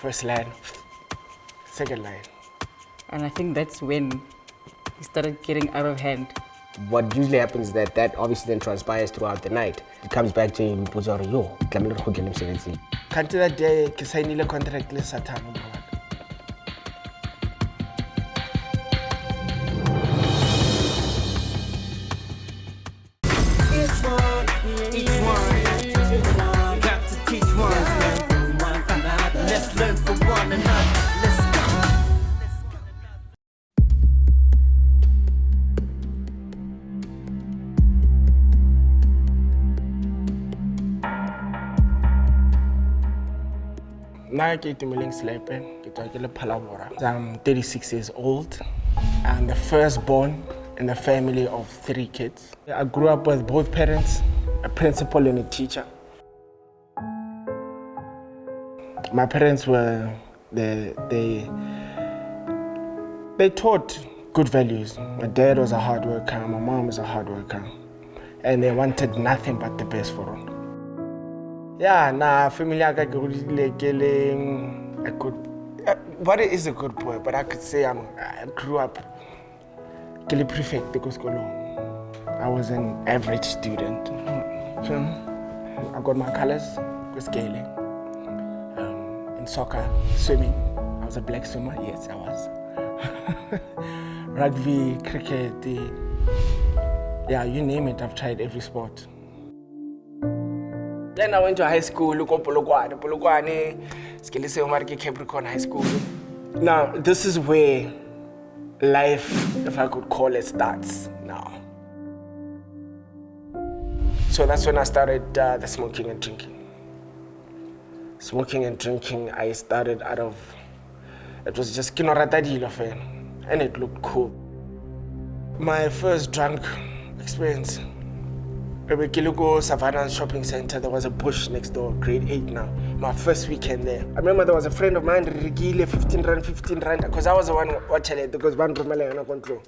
First line, second line. And I think that's when he started getting out of hand. What usually happens is that obviously then transpires throughout the night. It comes back to him, puts out yo, tlamehile re kgutlele mosebetsing. Until that day, I signed a contract with Satan. Got to teach one. Let's learn from one another. Let's go. Now I'm Itumeleng Selepe. I'm 36 years old. I'm the firstborn in a family of 3 kids. I grew up with both parents, a principal and a teacher. My parents were, they taught good values. My dad was a hard worker, my mom was a hard worker. And they wanted nothing but the best for them. Yeah, nah, family I could, what is a good boy, but I could say I grew up prefect because I was an average student. So I got my colors, was scaling. In soccer, swimming. I was a black swimmer, yes I was. Rugby, cricket, yeah, you name it, I've tried every sport. Then I went to high school, Polokwane, Capricorn High School. Now, this is where life, if I could call it, starts now. So that's when I started the smoking and drinking. Smoking and drinking, I started out of, it was just kinoratadilo fan, and it looked cool. My first drunk experience, Kiluko Savannah Shopping Center, there was a bush next door, grade 8 now. My first weekend there. I remember there was a friend of mine, Rigile, 15 rand, because I was the one watching it, because one control.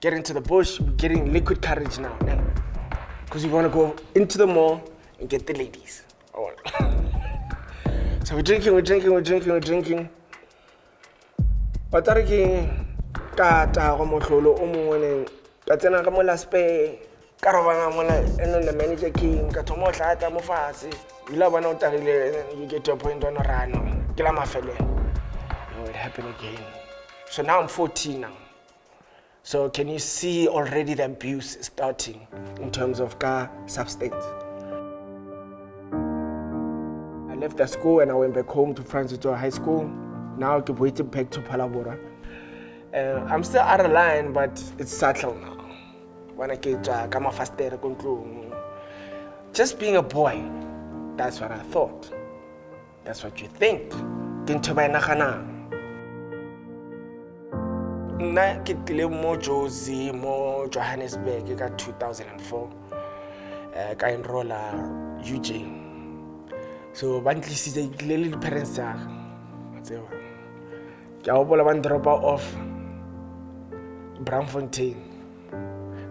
Get into the bush, we're getting liquid courage now. Because we want to go into the mall and get the ladies. So we're drinking. But I'm drinking, and then the manager came, you get to a point on a run. It happened again. So now I'm 14 now. So can you see already the abuse starting in terms of substance? I left the school and I went back home to Francis High School. Now I keep waiting back to Palabora. I'm still out of line, but it's subtle now. When I get faster, just being a boy, that's what I thought. That's what you think. Na kitile mo Josie mo Johannesburg ka 2004 ka enrolla UJ. So ba ntlisitse le parents tsa tseba. Ke a bola ba drop off Braamfontein.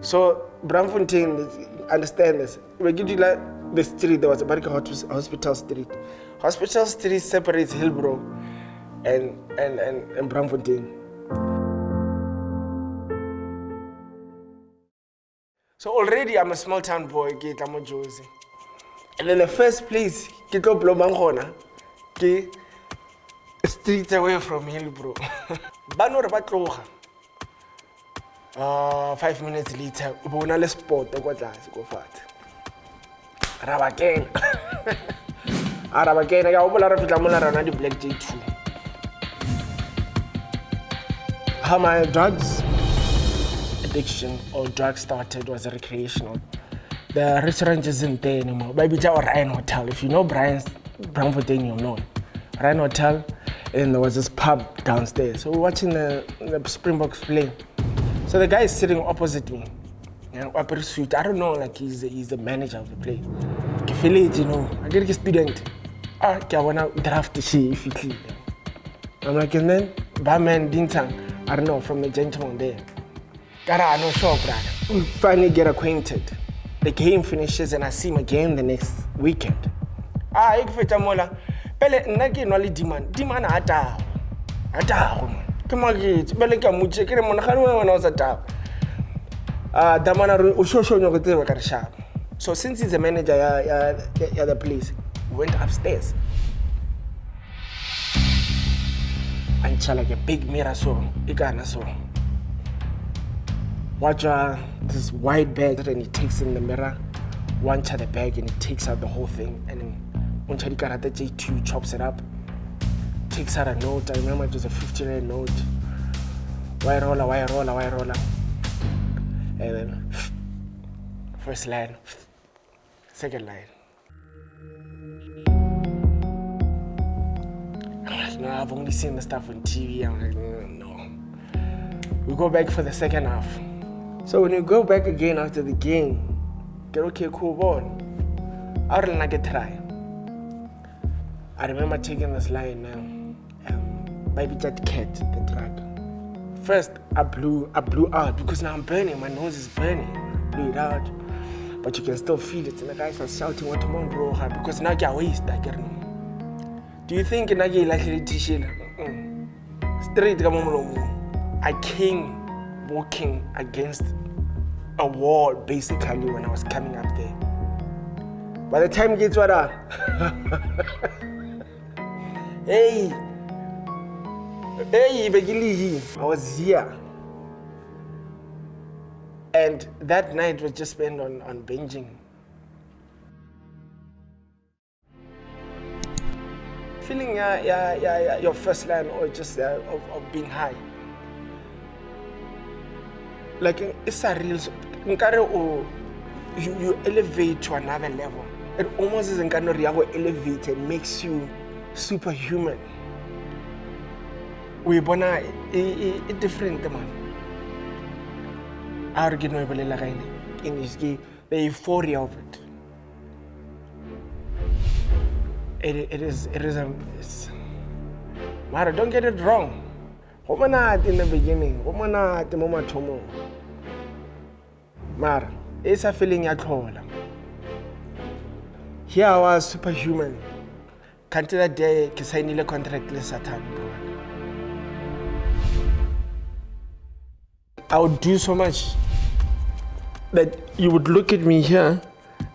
So Braamfontein, understand this. We give you like the street, there was a Hospital Street. Hospital Street separates Hillbrow and Braamfontein. So already I'm a small town boy, get I'm a Josie. And then the first place, get up Lomangona, get streets away from Hillbrow. Banor Batloha. 5 minutes later, we were spot go fat. Rabakena. Arabakena, I will the Black J2. How my drugs addiction or drug started was recreational. The restaurant isn't there anymore. Maybe it's our Ryan Hotel. If you know Braamfontein, you know Ryan Hotel, and there was this pub downstairs. So we're watching the Springboks play. So the guy is sitting opposite me. Upper suit. I don't know, like he's the manager of the place. I feel it, you know. I get a student. I wanna draft the shit if you clean. I'm like, and then barman Dintang, I don't know, from the gentleman there. I know sure, brother. We finally get acquainted. The game finishes and I see my game the next weekend. Pele nna ke nwa le Dimana a tago. Ke magetse pele ka mutse ke re monagane wena o sa tago. Damana re o shoshonyo go tseba ka re shapa. So since he's a manager ya the place, we went upstairs. And like a big mirror so, ikana so. Watch this white bag and he takes in the mirror, one the bag and he takes out the whole thing and then one the karate J2 chops it up, takes out a note. I remember it was a 50 Rand note. Wire roller. And then first line, second line. I'm like, no, I've only seen the stuff on TV. I'm like, no. We go back for the second half. So when you go back again after the game, get okay, cool ball. I don't like a try. I remember taking this line, baby that cat, the drug. First, I blew out because now I'm burning. My nose is burning. I blew it out, but you can still feel it. And the guys were shouting, "What am I, bro?" Because now I waste. I get no. Do you think I get like a t-shirt? Straight, I came walking against a wall basically when I was coming up there. By the time gets what Hey, Begili, I was here. And that night was just spent on binging. Feeling your first line or just of being high. Like it's a real, you elevate to another level. It almost isn't kind of elevate and makes you superhuman. We born a different man. I get no in this game, the euphoria of it. It is Mara, don't get it wrong. Woman in the beginning, woman at the moment tomo. Mara, it's a feeling at all. Here I was superhuman. Can't that day I sign a contract less Satan, bro. I would do so much that you would look at me here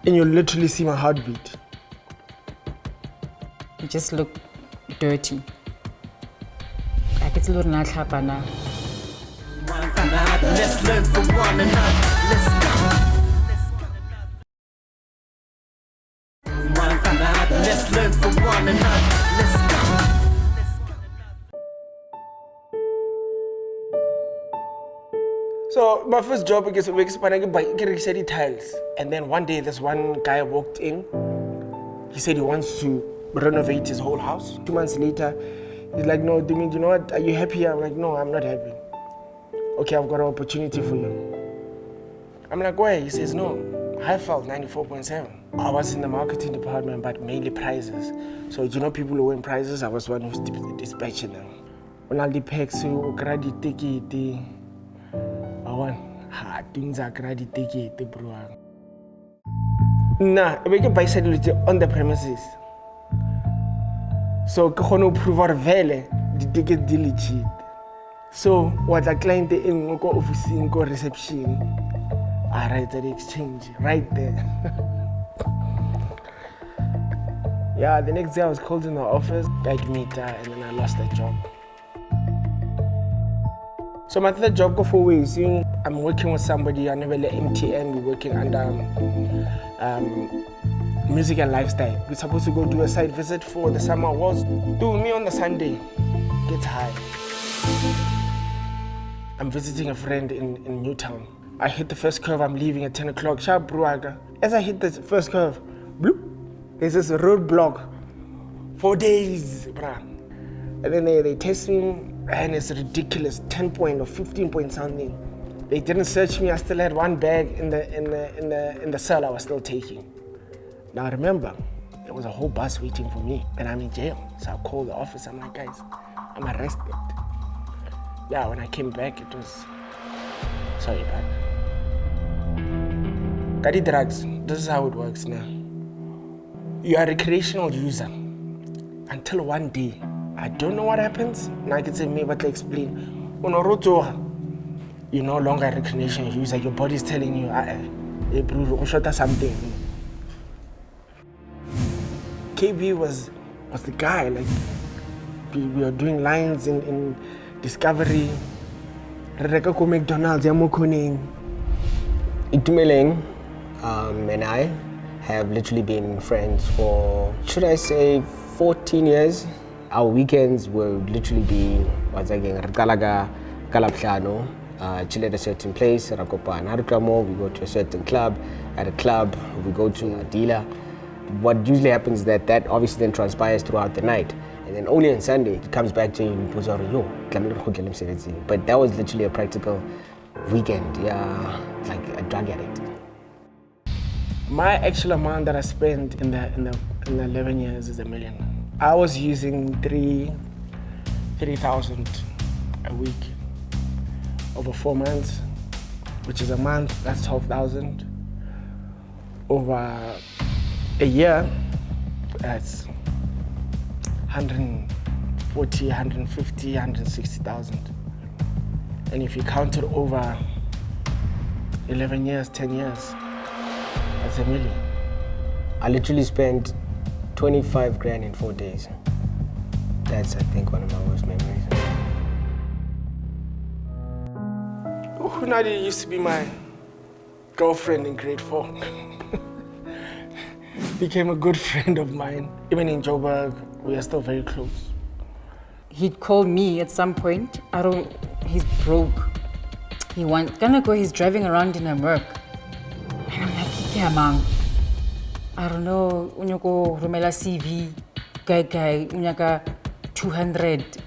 and you'll literally see my heartbeat. You just look dirty. Like it's a little not happen now. Let's learn from one another. Let's go. Let's learn from one another. Let's go. So my first job is getting tiles. And then one day this one guy walked in. He said he wants to renovate his whole house. 2 months later, he's like, no, Dimi, you know what? Are you happy? I'm like, no, I'm not happy. Okay, I've got an opportunity for you. I'm like, why? He says, no. I felt 94.7. I was in the marketing department, but mainly prizes. So, you know, people who win prizes, I was one who's dispatching them. When I packs, you grab the ticket. I want things are grab the ticket, bro. Nah, we can buy satellite on the premises. So, I can prove our value, the ticket legit. So, what a client in office in reception, I write the exchange right there. Yeah, the next day I was called in the office, guide meter, and then I lost that job. So my third job go for ways. I'm working with somebody, I never let MTN, we're working under music and lifestyle. We're supposed to go do a site visit for the summer awards. Do me on the Sunday, get high. I'm visiting a friend in Newtown. I hit the first curve, I'm leaving at 10 o'clock. Sharp bruaga. As I hit the first curve, bloop, there's this roadblock. 4 days, bruh. And then they test me, and it's ridiculous, 10 point or 15 point something. They didn't search me, I still had one bag in the cell I was still taking. Now remember, there was a whole bus waiting for me, and I'm in jail. So I called the office, I'm like, guys, I'm arrested. Yeah, when I came back, it was, sorry, bad. Got drugs, this is how it works now. You are a recreational user. until one day, I don't know what happens. Now I can say, maybe I can explain. You're no longer a recreational user. Your body's telling you, something. KB was the guy. Like we were doing lines in Discovery. McDonald's, Itumeleng and I have literally been friends for, should I say, 14 years. Our weekends will literally be, once again, Rikalaga, Kalapshano, chill at a certain place, Rakopa and Haruklamo, we go to a certain club. At a club, we go to a dealer. What usually happens is that obviously then transpires throughout the night. And then only on Sunday, it comes back to you, but that was literally a practical weekend, yeah, like a drug addict. My actual amount that I spent in the 11 years is $1 million. I was using 3,000 a week over 4 months, which is a month, that's 12,000. Over a year, that's 140, 150, 160,000. And if you count it over 11 years, 10 years, that's $1 million. I literally spent 25 grand in 4 days. That's, I think, one of my worst memories. Hunadi used to be my girlfriend in grade 4. Became a good friend of mine. Even in Joburg, we are still very close. He'd call me at some point. He's broke. He's driving around in a Merc. And I'm like, yeah, man. I don't know, unyoko rumela CV, guy, unyaka 200,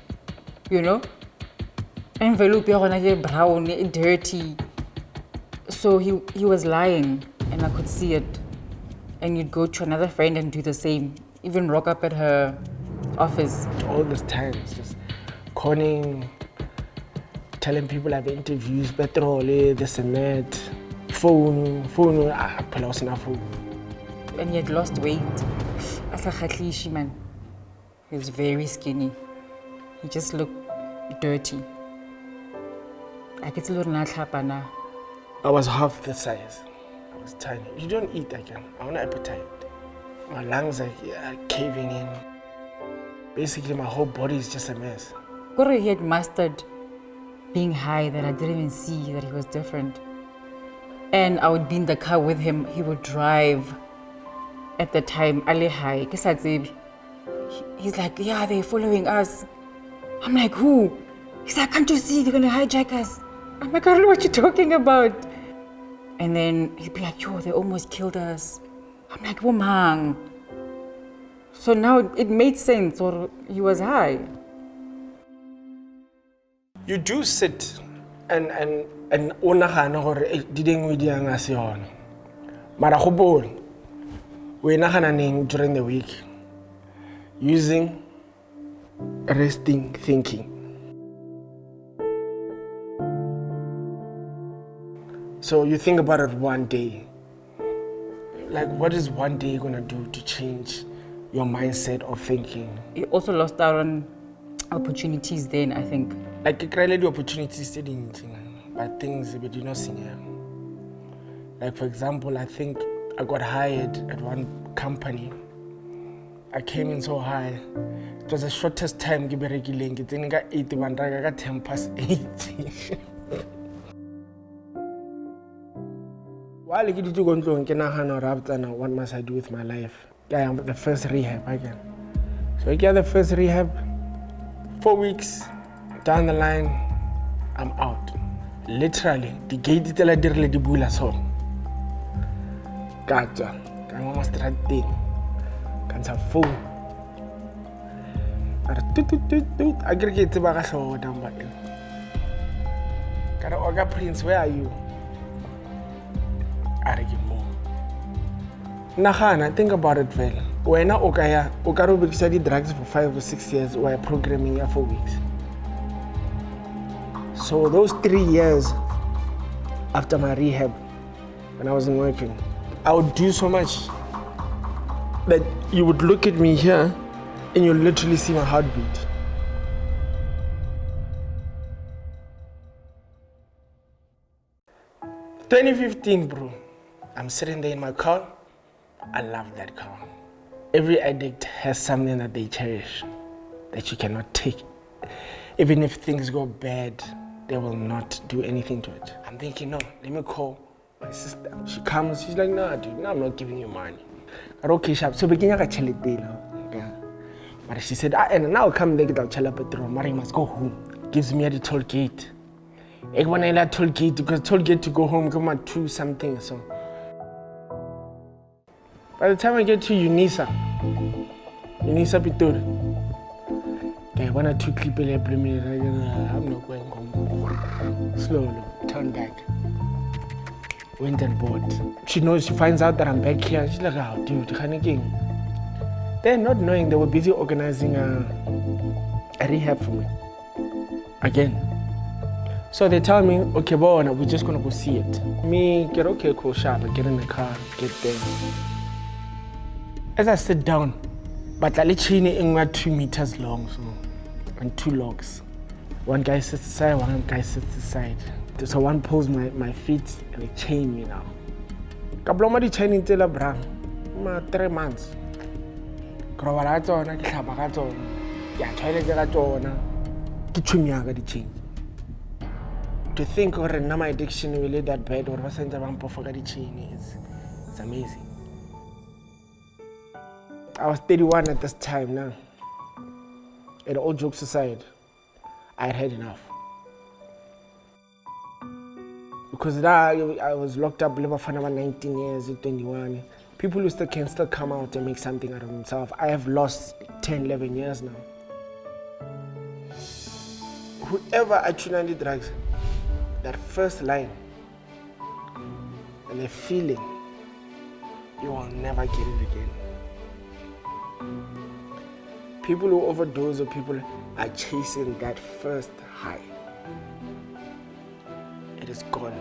you know? Envelope yona brown, dirty. So he was lying, and I could see it. And you'd go to another friend and do the same. Even rock up at her office. All those times, just conning, telling people I have interviews, petrol, this and that, phone, And he had lost weight. As a khatlishi man. He was very skinny. He just looked dirty. I could still not happen. I was half the size. I was tiny. You don't eat again. I want appetite. My lungs are caving in. Basically, my whole body is just a mess. He had mastered being high that I didn't even see that he was different. And I would be in the car with him. He would drive. At the time, Ali High. He's like, yeah, they're following us. I'm like, who? He's like, can't you see? They're gonna hijack us. I'm like, I don't know what you're talking about. And then he'd be like, yo, they almost killed us. I'm like, oh man. So now it made sense, or he was high. You do sit and onagana gore dideng we di anga se yona. Mara go bone. We nagana during the week using resting thinking. So you think about it one day. Like, what is one day gonna do to change your mindset of thinking? You also lost out on opportunities then, I think. Like, you created the opportunities to do but things we did not see. Like, for example, I think I got hired at one company. I came in so high. It was the shortest time I got 81, I got 10 past 8. While I get to go to what must I do with my life? Yeah, I'm the first rehab again. So I get the first rehab, 4 weeks down the line, I'm out. Literally, the gate is still the bula so. Gotcha. I'm almost that thing. Can't have phone. I get to back so down back. Oga Prince, where are you? More. Nahana, think about it well. When I studied drugs for 5 or 6 years, we were programming 4 weeks. So those 3 years after my rehab, when I wasn't working, I would do so much that you would look at me here and you'll literally see my heartbeat. "2015, bro. I'm sitting there in my car. I love that car. Every addict has something that they cherish that you cannot take. Even if things go bad, they will not do anything to it. I'm thinking, no, let me call my sister. She comes, she's like, nah, dude, no, I'm not giving you money. I okay, sharp. So begin to yeah. But she said, and now come there, get out petrol. Mari must go home. Gives me the toll gate. I want to toll gate because toll gate to go home, come at 2 something. So by the time I get to Unisa Pitor, okay, 1 or 2 clip every minute. I'm not going home. Slowly, turn back. Went and bought. She knows, she finds out that I'm back here. She's like, oh, dude, again. Then, not knowing, they were busy organizing a rehab for me. Again. So they tell me, okay, boy, we're just gonna go see it. Me, get okay, cool, sharp, I get in the car, get there. As I sit down, but I literally in 2 meters long, so, and 2 logs. One guy sits aside, one guy sits aside. So one pulls my feet and they chain me now. Kabloma di chain until a brang. 3 months. Krobala tsona, ke hlapa ka tsona. Ya toilet ka tsona. Ke tshumyaga di chain. To think or na my addiction will that bad or ba sentse ba mpofoka di chain is it's amazing. I was 31 at this time now. And all jokes aside, I had had enough. Because now I was locked up for about 19 years, 21. People who can still come out and make something out of themselves. I have lost 10, 11 years now. Whoever actually drugs, that first line and the feeling, you will never get it again. People who overdose or people are chasing that first high. It is gone.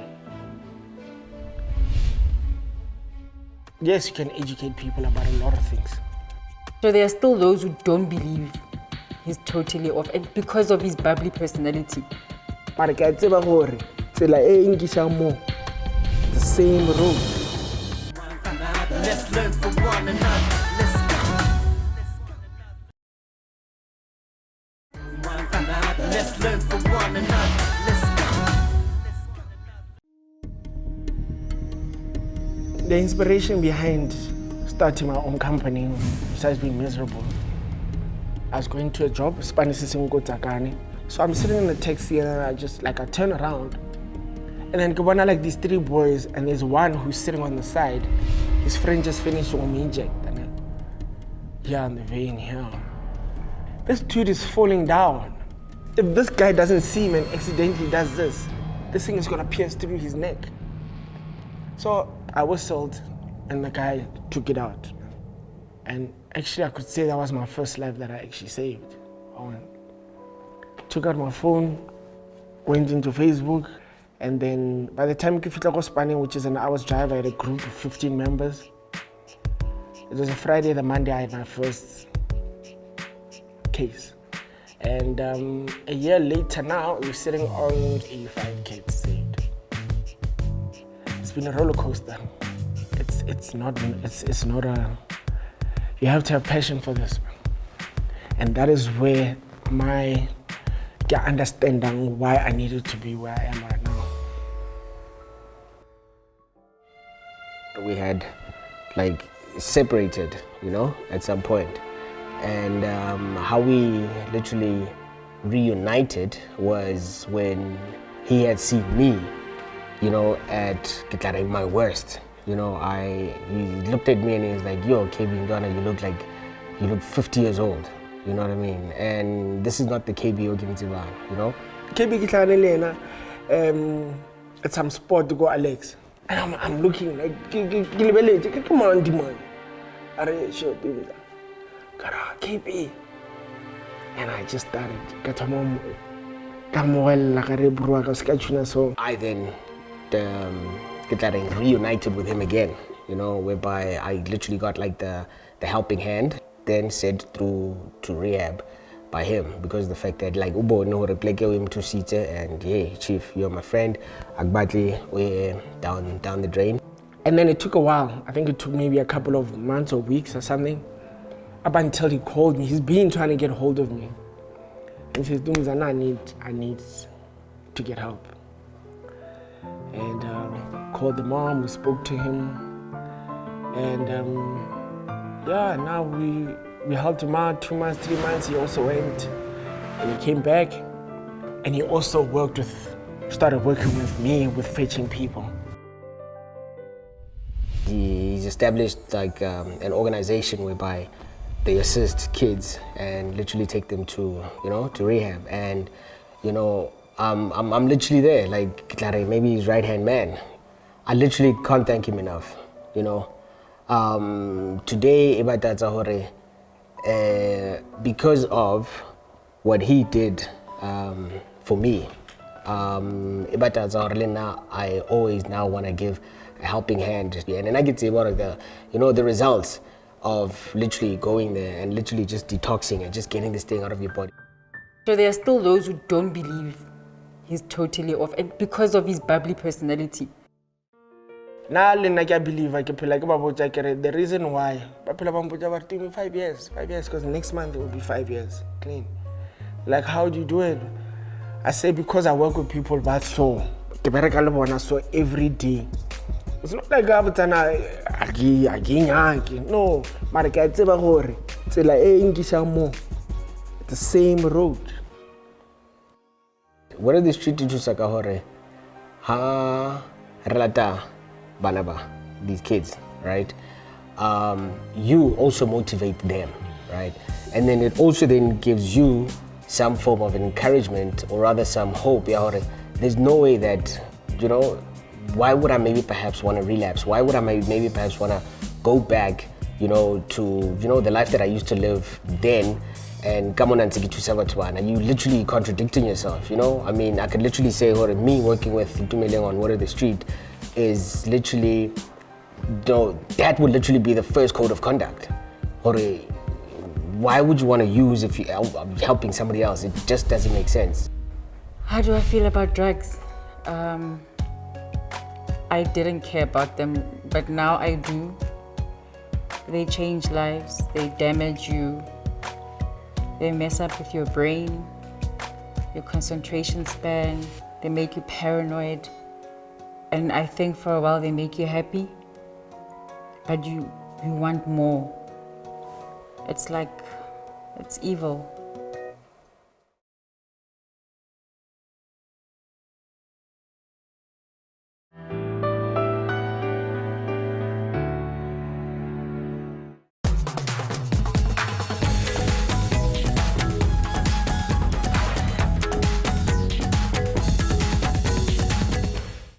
Yes, you can educate people about a lot of things. So there are still those who don't believe he's totally off, and because of his bubbly personality. But I can't say the same road. Let's learn from one another. Let's go. Let's learn from one another. Let's go. The inspiration behind starting my own company, besides being miserable, I was going to a job, Spanish so I'm sitting in the taxi and I turn around and then go on like these 3 boys and there's one who's sitting on the side. His friend just finished on me inject here on the vein here. This dude is falling down. If this guy doesn't see him and accidentally does this thing is gonna pierce through his neck. So I whistled and the guy took it out. And actually I could say that was my first life that I actually saved. Took out my phone, went into Facebook, and then by the time I was Spanish, which is an hour's drive, I had a group of 15 members. It was a Friday, the Monday I had my first case. And a year later now, we're sitting on 85 kids saved. It's been a roller coaster. It's not a, you have to have passion for this. And that is where my understanding why I needed to be where I am right now. We had separated, at some point. And how we literally reunited was when he had seen me, at my worst. He looked at me and he was like, yo, KB Ndwana, you look 50 years old. You know what I mean? And this is not the KB you're giving to man, KB at some spot to go Alex. And I'm looking like, come on, man. Are sure people KB. And I just started. So I then reunited with him again, whereby I literally got the helping hand. then sent through to rehab by him, because the fact that like ubo no repleke him to sit and hey chief, you're my friend, agbadly we down the drain. And then it took a while. I think it took maybe a couple of months or weeks or something, up until he called me. He's been trying to get hold of me. And he says, Dumzana, I need to get help. And called the mom, we spoke to him. And yeah, now we helped him out 2 months, 3 months. He also went and he came back. And he also started working with me with fetching people. He's established like an organization whereby they assist kids and literally take them to, to rehab. And, I'm literally there, like Clare, maybe his right-hand man. I literally can't thank him enough, Today, because of what he did for me, I always now want to give a helping hand. And I get to say about the results of literally going there and literally just detoxing and just getting this thing out of your body. So there are still those who don't believe he's totally off, and because of his bubbly personality. Now, I believe the reason why me 5 years, because next month it will be 5 years clean. Like, how do you do it? I say because I work with people that so every day. It's not like no, but it's the same road. What are the street to Sakahore? Ha relata banaba, these kids, right? You also motivate them, right? And then it also then gives you some form of encouragement, or rather some hope. There's no way that, why would I maybe perhaps want to relapse? Why would I maybe perhaps want to go back, to, the life that I used to live then and come on and take it to Savatwan? And you literally contradicting yourself, I mean, I could literally say, me working with Itumeleng on Word of the Street is literally, that would literally be the first code of conduct. Why would you want to use if you're helping somebody else? It just doesn't make sense. How do I feel about drugs? I didn't care about them, but now I do. They change lives, they damage you, they mess up with your brain, your concentration span, they make you paranoid. And I think for a while they make you happy, but you want more. It's like, it's evil.